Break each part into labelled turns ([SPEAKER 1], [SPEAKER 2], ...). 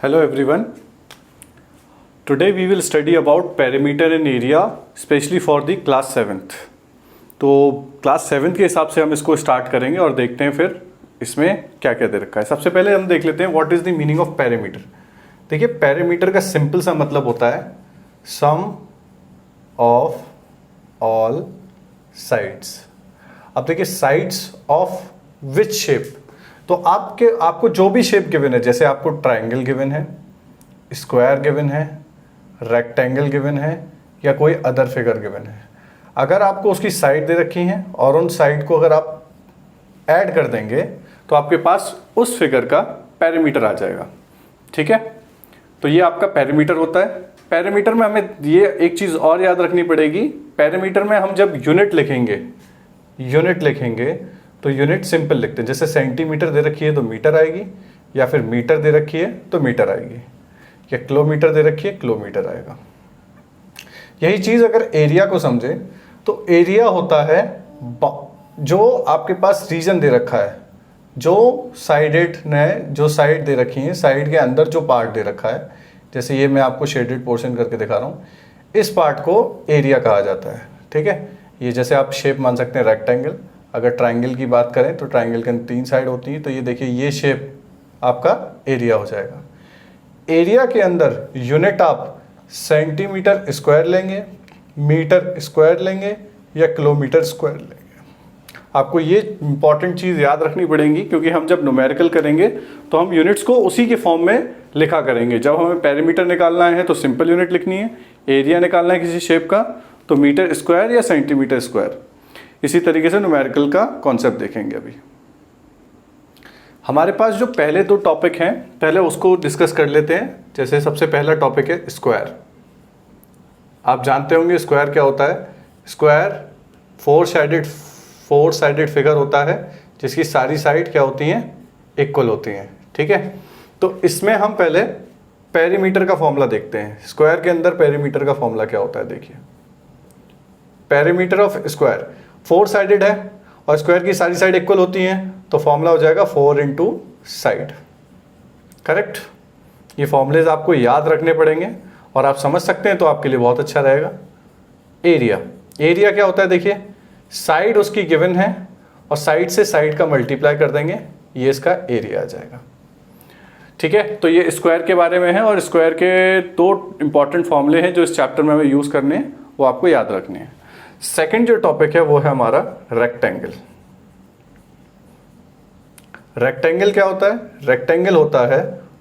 [SPEAKER 1] Hello everyone. Today we will study about perimeter and area, especially for the class 7th. तो class 7th के हिसाब से हम इसको स्टार्ट करेंगे और देखते हैं फिर इसमें क्या क्या दे रखा है। सबसे पहले हम देख लेते हैं what is the meaning of perimeter. देखिए पेरीमीटर का सिंपल सा मतलब होता है सम ऑफ ऑल साइड्स। अब देखिए साइड्स ऑफ विच शेप, तो आपको जो भी शेप गिवन है, जैसे आपको ट्राइंगल गिवन है, स्क्वायर गिवन है, रेक्टेंगल गिवन है या कोई अदर फिगर गिवन है, अगर आपको उसकी साइड दे रखी है और उन साइड को अगर आप ऐड कर देंगे तो आपके पास उस फिगर का पेरीमीटर आ जाएगा। ठीक है, तो ये आपका पेरीमीटर होता है। पेरीमीटर में हमें ये एक चीज़ और याद रखनी पड़ेगी, पेरीमीटर में हम जब यूनिट लिखेंगे तो यूनिट सिंपल लिखते हैं। जैसे सेंटीमीटर दे रखी है तो मीटर आएगी, या फिर मीटर दे रखी है तो मीटर आएगी, या किलोमीटर दे रखी है किलोमीटर आएगा। यही चीज़ अगर एरिया को समझे तो एरिया होता है जो आपके पास रीजन दे रखा है, जो साइडेड ने जो साइड दे रखी है, साइड के अंदर जो पार्ट दे रखा है, जैसे ये मैं आपको शेडेड पोर्शन करके दिखा रहा हूँ, इस पार्ट को एरिया कहा जाता है। ठीक है, ये जैसे आप शेप मान सकते हैं रेक्टेंगल। अगर ट्राइंगल की बात करें तो ट्राइंगल के 3 साइड होती है, तो ये देखिए ये शेप आपका एरिया हो जाएगा। एरिया के अंदर यूनिट आप सेंटीमीटर स्क्वायर लेंगे, मीटर स्क्वायर लेंगे या किलोमीटर स्क्वायर लेंगे। आपको ये इंपॉर्टेंट चीज़ याद रखनी पड़ेगी, क्योंकि हम जब न्यूमेरिकल करेंगे तो हम यूनिट्स को उसी के फॉर्म में लिखा करेंगे। जब हमें पेरीमीटर निकालना है तो सिंपल यूनिट लिखनी है, एरिया निकालना है किसी शेप का तो मीटर स्क्वायर या सेंटीमीटर स्क्वायर। इसी तरीके से न्यूमेरिकल का कॉन्सेप्ट देखेंगे। अभी हमारे पास जो पहले 2 टॉपिक हैं, पहले उसको डिस्कस कर लेते हैं। जैसे सबसे पहला टॉपिक है स्क्वायर। आप जानते होंगे स्क्वायर क्या होता है। स्क्वायर 4 साइडेड फिगर होता है जिसकी सारी साइड क्या होती हैं, इक्वल होती हैं। ठीक है, तो इसमें हम पहले पेरीमीटर का फॉर्मूला देखते हैं। स्क्वायर के अंदर पेरीमीटर का फॉर्मूला क्या होता है, देखिए पेरीमीटर ऑफ स्क्वायर 4 साइडेड है और स्क्वायर की सारी साइड इक्वल होती हैं, तो फॉर्मूला हो जाएगा 4 इंटू साइड। करेक्ट, ये फॉर्मूलेज आपको याद रखने पड़ेंगे और आप समझ सकते हैं तो आपके लिए बहुत अच्छा रहेगा। एरिया क्या होता है, देखिए साइड उसकी गिवन है और साइड से साइड का मल्टीप्लाई कर देंगे, ये इसका एरिया आ जाएगा। ठीक है, तो ये स्क्वायर के बारे में है और स्क्वायर के 2 इंपॉर्टेंट फॉर्मूले हैं जो इस चैप्टर में हमें यूज करने हैं, वो आपको याद रखने हैं। सेकंड जो टॉपिक है वो है हमारा रेक्टेंगल। रेक्टेंगल क्या होता है, रेक्टेंगल होता है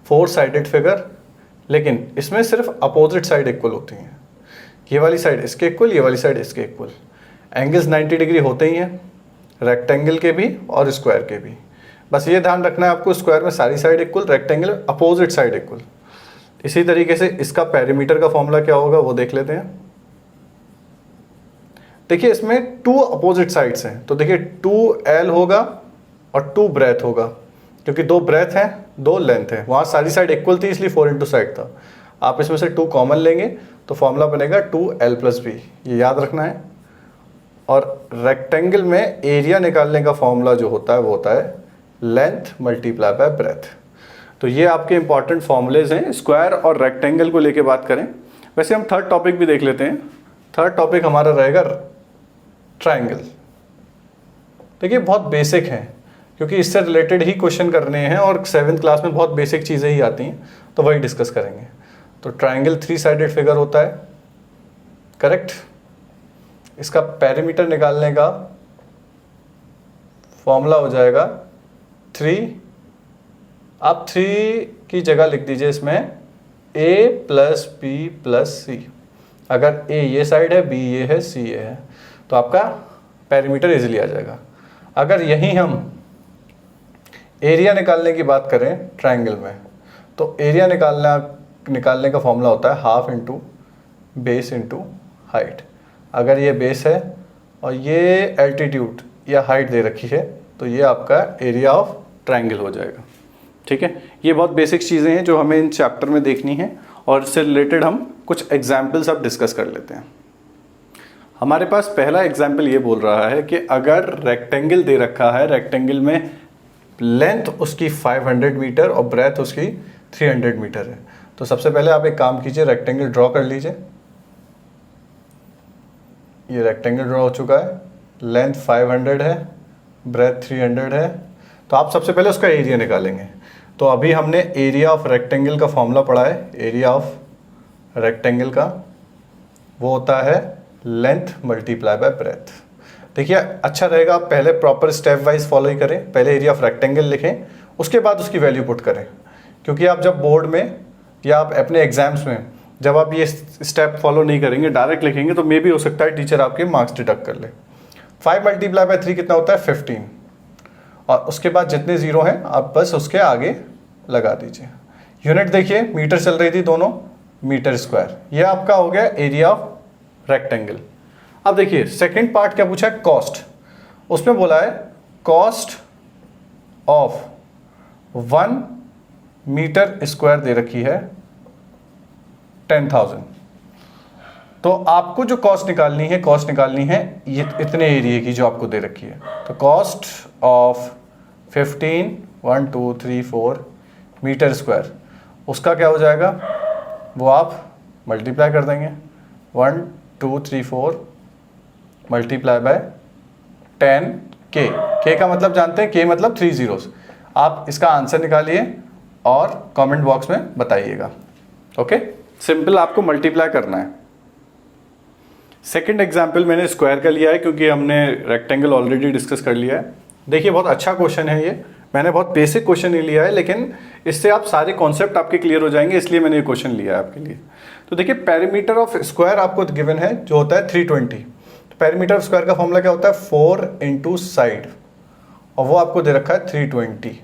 [SPEAKER 1] 4 साइडेड फिगर, लेकिन इसमें सिर्फ अपोजिट साइड इक्वल होती हैं। ये वाली साइड इसके इक्वल, ये वाली साइड इसके इक्वल। एंगल्स 90 डिग्री होते ही हैं, रेक्टेंगल के भी और स्क्वायर के भी। बस ये ध्यान रखना है आपको, स्क्वायर में सारी side equal, rectangle opposite side equal. इसी तरीके से इसका पेरीमीटर का फॉर्मूला क्या होगा वो देख लेते हैं। देखिए इसमें 2 अपोजिट साइड्स हैं, तो देखिए 2L होगा और 2 ब्रेथ होगा, क्योंकि 2 ब्रेथ हैं 2 लेंथ है। वहाँ सारी साइड इक्वल थी इसलिए 4 इंटू साइड था। आप इसमें से 2 कॉमन लेंगे तो फॉर्मूला बनेगा 2L + B, ये याद रखना है। और रेक्टेंगल में एरिया निकालने का फॉर्मूला जो होता है वो होता है लेंथ मल्टीप्लाई बाय ब्रेथ। तो ये आपके इंपॉर्टेंट फॉर्मूलेज हैं स्क्वायर और रेक्टेंगल को लेके बात करें। वैसे हम थर्ड टॉपिक भी देख लेते हैं। थर्ड टॉपिक हमारा रहेगा ट्राइंगल। देखिए बहुत बेसिक हैं, क्योंकि इससे रिलेटेड ही क्वेश्चन करने हैं और 7th क्लास में बहुत बेसिक चीज़ें ही आती हैं, तो वही डिस्कस करेंगे। तो ट्राइंगल 3 साइडेड फिगर होता है, करेक्ट। इसका पेरीमीटर निकालने का फॉर्मूला हो जाएगा 3। आप 3 की जगह लिख दीजिए इसमें A + B + C। अगर A ये साइड है, B ये है, C ये है, तो आपका पेरीमीटर इजीली आ जाएगा। अगर यहीं हम एरिया निकालने की बात करें ट्राइंगल में, तो एरिया निकालने का फॉर्मूला होता है half into base into height. अगर ये बेस है और ये एल्टीट्यूड या हाइट दे रखी है, तो ये आपका एरिया ऑफ ट्राइंगल हो जाएगा। ठीक है, ये बहुत बेसिक चीज़ें हैं जो हमें इन चैप्टर में देखनी है और इससे रिलेटेड हम कुछ एग्जाम्पल्स अब डिस्कस कर लेते हैं। हमारे पास पहला एग्जाम्पल ये बोल रहा है कि अगर रेक्टेंगल दे रखा है, रेक्टेंगल में लेंथ उसकी 500 मीटर और ब्रेथ उसकी 300 मीटर है। तो सबसे पहले आप एक काम कीजिए, रेक्टेंगल ड्रॉ कर लीजिए। ये रेक्टेंगल ड्रॉ हो चुका है, लेंथ 500 है, ब्रेथ 300 है। तो आप सबसे पहले उसका एरिया निकालेंगे। तो अभी हमने एरिया ऑफ रेक्टेंगल का फॉर्मूला पढ़ा है। एरिया ऑफ रेक्टेंगल का वो होता है लेंथ मल्टीप्लाई बाय ब्रेथ। देखिए अच्छा रहेगा आप पहले प्रॉपर स्टेप वाइज फॉलो ही करें। पहले एरिया ऑफ रेक्टेंगल लिखें, उसके बाद उसकी वैल्यू पुट करें। क्योंकि आप जब बोर्ड में या आप अपने एग्जाम्स में जब आप ये स्टेप फॉलो नहीं करेंगे, डायरेक्ट लिखेंगे, तो मे भी हो सकता है टीचर आपके मार्क्स डिडक्ट कर ले। 5 मल्टीप्लाई बाय 3 कितना होता है? 15। और उसके बाद जितने जीरो हैं आप बस उसके आगे लगा दीजिए। यूनिट देखिए, मीटर चल रही थी दोनों, मीटर स्क्वायर। ये आपका हो गया एरिया ऑफ रेक्टेंगल। अब देखिए सेकंड पार्ट क्या पूछा है? कॉस्ट। उसमें बोला है कॉस्ट ऑफ 1 मीटर स्क्वायर दे रखी है 10,000। तो आपको जो कॉस्ट निकालनी है, कॉस्ट निकालनी है ये इतने एरिया की जो आपको दे रखी है। तो कॉस्ट ऑफ 15 1 2 3 4 मीटर स्क्वायर, उसका क्या हो जाएगा? वो आप मल्टीप्लाई कर देंगे 1 2 3 4 मल्टीप्लाई बाय 10 के का मतलब जानते हैं, के मतलब 3 जीरोस। आप इसका आंसर निकालिए और कमेंट बॉक्स में बताइएगा। ओके, सिंपल आपको मल्टीप्लाई करना है। सेकंड एग्जाम्पल मैंने स्क्वायर का लिया है क्योंकि हमने रेक्टेंगल ऑलरेडी डिस्कस कर लिया है। देखिए बहुत अच्छा क्वेश्चन है ये, मैंने बहुत बेसिक क्वेश्चन नहीं लिया है, लेकिन इससे आप सारे कॉन्सेप्ट आपके क्लियर हो जाएंगे, इसलिए मैंने ये क्वेश्चन लिया है आपके लिए। तो देखिए पेरीमीटर ऑफ स्क्वायर आपको गिवन है जो होता है 320। तो पेरीमीटर ऑफ स्क्वायर का फॉर्मूला क्या होता है? 4 इंटू साइड, और वो आपको दे रखा है 320।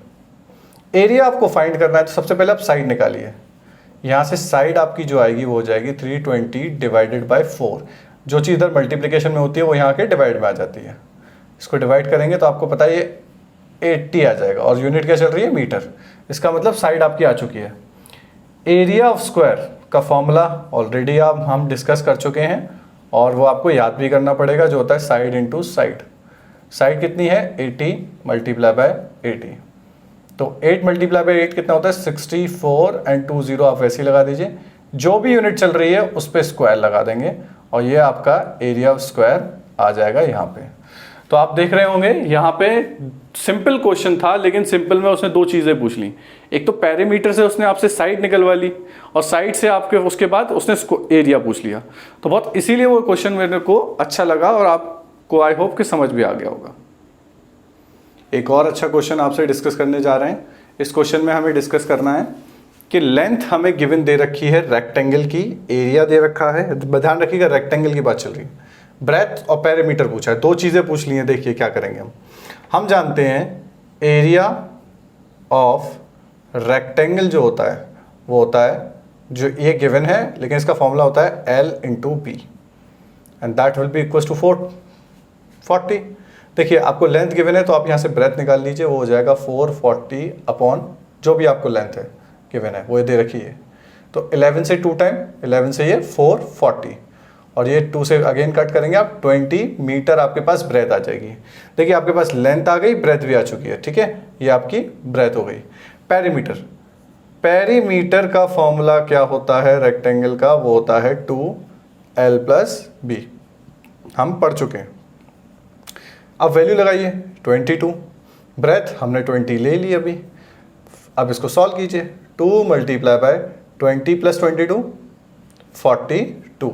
[SPEAKER 1] एरिया आपको फाइंड करना है, तो सबसे पहले आप साइड निकालिए। यहाँ से साइड आपकी जो आएगी वो हो जाएगी 320 डिवाइडेड बाय 4। जो चीज़ इधर मल्टीप्लिकेशन में होती है वो यहाँ के डिवाइड में आ जाती है। इसको डिवाइड करेंगे तो आपको पता है ये 80 आ जाएगा, और यूनिट क्या चल रही है? मीटर। इसका मतलब साइड आपकी आ चुकी है। एरिया ऑफ स्क्वायर का फॉर्मूला ऑलरेडी हम डिस्कस कर चुके हैं, और वो आपको याद भी करना पड़ेगा, जो होता है साइड इंटू साइड। साइड कितनी है? 80 मल्टीप्लाई बाय 80। तो 8 मल्टीप्लाई बाय 8 कितना होता है? 64 एंड 2 जीरो आप वैसे ही लगा दीजिए। जो भी यूनिट चल रही है उस पर स्क्वायर लगा देंगे, और ये आपका एरिया ऑफ स्क्वायर आ जाएगा यहाँ पे। तो आप देख रहे होंगे यहाँ पे सिंपल क्वेश्चन था, लेकिन सिंपल में उसने दो चीजें पूछ ली। एक तो पेरीमीटर से उसने आपसे साइड निकलवा ली, और साइड से आपके उसके बाद उसने एरिया पूछ लिया। तो बहुत इसीलिए वो क्वेश्चन मेरे को अच्छा लगा, और आपको आई होप कि समझ भी आ गया होगा। एक और अच्छा क्वेश्चन आपसे डिस्कस करने जा रहे हैं। इस क्वेश्चन में हमें डिस्कस करना है कि लेंथ हमें गिवन दे रखी है रेक्टेंगल की, एरिया दे रखा है, ध्यान रखिएगा रेक्टेंगल की बात चल रही है, ब्रेथ और पेरीमीटर पूछा है, दो चीज़ें पूछ ली हैं। देखिए क्या करेंगे हम जानते हैं एरिया ऑफ रेक्टेंगल जो होता है वो होता है, जो ये गिवन है, लेकिन इसका फॉर्मूला होता है L into B, and that will be equal to 40। देखिए आपको लेंथ गिवन है, तो आप यहाँ से ब्रेथ निकाल लीजिए, वो हो जाएगा 440 अपॉन जो भी आपको लेंथ है गिवन है वो दे रखी है। तो 11 से 2 टाइम 11 से ये 440, और ये 2 से अगेन कट करेंगे आप 20 मीटर आपके पास ब्रेथ आ जाएगी। देखिए आपके पास लेंथ आ गई, ब्रेथ भी आ चुकी है, ठीक है, ये आपकी ब्रेथ हो गई। पेरीमीटर, पेरीमीटर का फॉर्मूला क्या होता है रेक्टेंगल का? वो होता है 2L प्लस बी, हम पढ़ चुके हैं। अब वैल्यू लगाइए 22, ब्रेथ हमने 20 ले ली अभी। अब इसको सॉल्व कीजिए, 2 मल्टीप्लाई बाय 20 प्लस 22 42,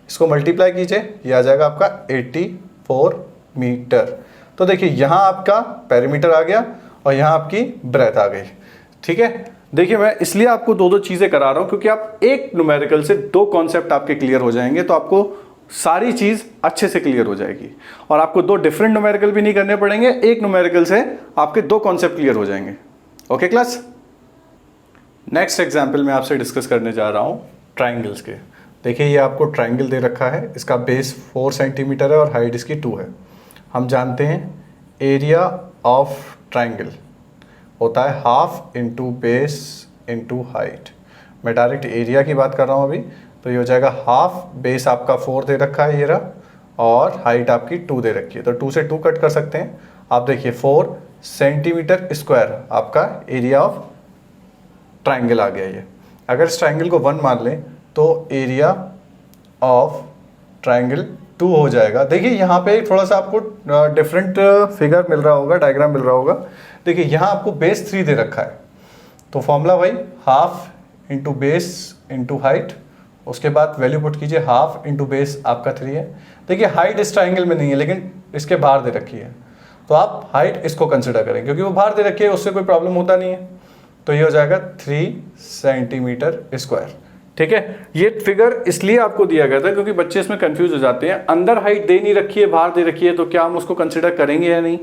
[SPEAKER 1] इसको मल्टीप्लाई कीजिए, ये आ जाएगा आपका 84 मीटर। तो देखिए यहाँ आपका पेरीमीटर आ गया और यहाँ आपकी ब्रेथ आ गई, ठीक है। देखिए मैं इसलिए आपको दो दो चीज़ें करा रहा हूँ क्योंकि आप एक न्यूमेरिकल से दो कॉन्सेप्ट आपके क्लियर हो जाएंगे, तो आपको सारी चीज़ अच्छे से क्लियर हो जाएगी, और आपको दो डिफरेंट न्यूमेरिकल भी नहीं करने पड़ेंगे, एक न्यूमेरिकल से आपके दो कॉन्सेप्ट क्लियर हो जाएंगे। ओके क्लास, नेक्स्ट एग्जाम्पल मैं आपसे डिस्कस करने जा रहा हूँ ट्राइंगल्स के। देखिए ये आपको ट्राइंगल दे रखा है, इसका बेस 4 सेंटीमीटर है और हाइट इसकी 2 है। हम जानते हैं एरिया ऑफ ट्राइंगल होता है half into base into height. मैं डायरेक्ट एरिया की बात कर रहा हूँ अभी, तो ये हो जाएगा हाफ, बेस आपका 4 दे रखा है ये रहा, और हाइट आपकी 2 दे रखी है, तो 2 से 2 कट कर सकते हैं आप। देखिए 4 सेंटीमीटर स्क्वायर आपका एरिया ऑफ ट्राइंगल आ गया ये। अगर इस ट्राइंगल को 1 मान लें तो एरिया ऑफ ट्राइंगल 2 हो जाएगा। देखिए यहाँ पे थोड़ा सा आपको डिफरेंट फिगर मिल रहा होगा, डायग्राम मिल रहा होगा। देखिए यहाँ आपको बेस 3 दे रखा है, तो फॉर्मूला वही half into base into height, उसके बाद वैल्यू पुट कीजिए, हाफ इंटू बेस आपका 3 है। देखिए हाइट इस ट्राइंगल में नहीं है लेकिन इसके बाहर दे रखी है, तो आप हाइट इसको कंसिडर करें क्योंकि वो बाहर दे रखी है, उससे कोई प्रॉब्लम होता नहीं है। तो ये हो जाएगा 3 सेंटीमीटर स्क्वायर। ठीक है, ये फिगर इसलिए आपको दिया गया था क्योंकि बच्चे इसमें कंफ्यूज हो जाते हैं, अंदर हाइट दे नहीं रखी है बाहर दे रखी है, तो क्या हम उसको कंसिडर करेंगे या नहीं?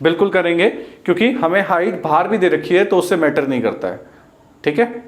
[SPEAKER 1] बिल्कुल करेंगे, क्योंकि हमें हाइट बाहर भी दे रखी है तो उससे मैटर नहीं करता है। ठीक है।